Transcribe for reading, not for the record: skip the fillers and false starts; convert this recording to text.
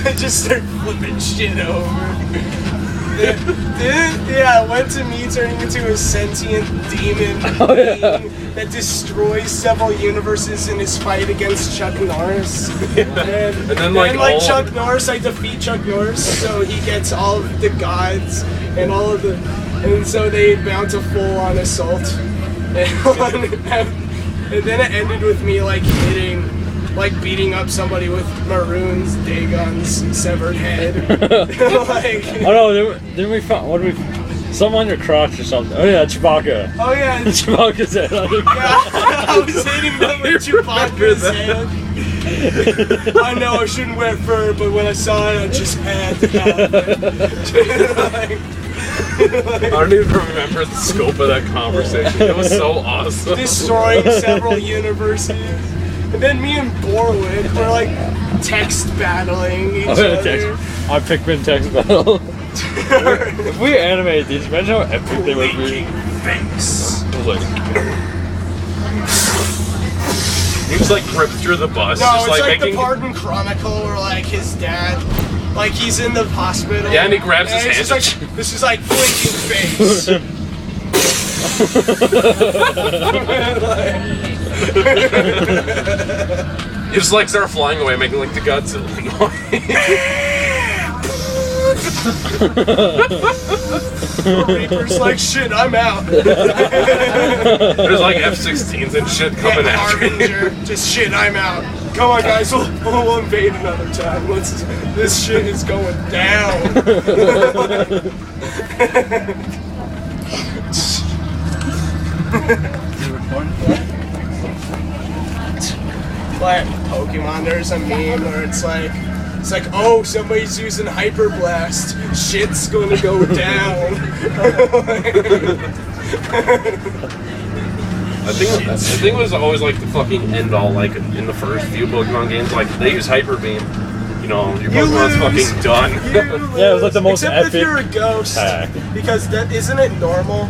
They just start flipping shit over. I went to me turning into a sentient demon being that destroys several universes in his fight against Chuck Norris. And then like Chuck Norris, I defeat Chuck Norris, so he gets all of the gods and all of the, and so they mount a full-on assault. And then it ended with me like beating up somebody with Maroon's, Dagon's severed head. Like, oh no, didn't we find, what did we, something on your crotch or something? Oh yeah, Chewbacca. Oh yeah. Chewbacca's head on your crotch. Yeah, I was hitting them with Chewbacca's head. I know I shouldn't wear fur, but when I saw it, I just had to have it. I don't even remember the scope of that conversation. It was so awesome. Destroying several universes. And then me and Borwick were like text battling each other. Our Pikmin text battle. If we animated these, imagine how epic they would be. Face. He was like ripped through the bus. No, just it's like making... the Pardon Chronicle where like his dad, like he's in the hospital. Yeah, and he grabs his hand. This is like blinking face. You just like start flying away, making like the Godzilla noise. The Reaper's like, shit, I'm out. There's like F-16s and shit coming after you. Just shit, I'm out. Come on, guys, we'll invade another time. This shit is going down. Like Pokemon, there's a meme where it's like, oh, somebody's using Hyper Blast. Shit's gonna go down. I think it was always like the fucking end all, like in the first few Pokemon games, like they use Hyper Beam. You know, your Pokemon's fucking done. Yeah, it was like the most Except epic if you're a ghost, attack. because that isn't it normal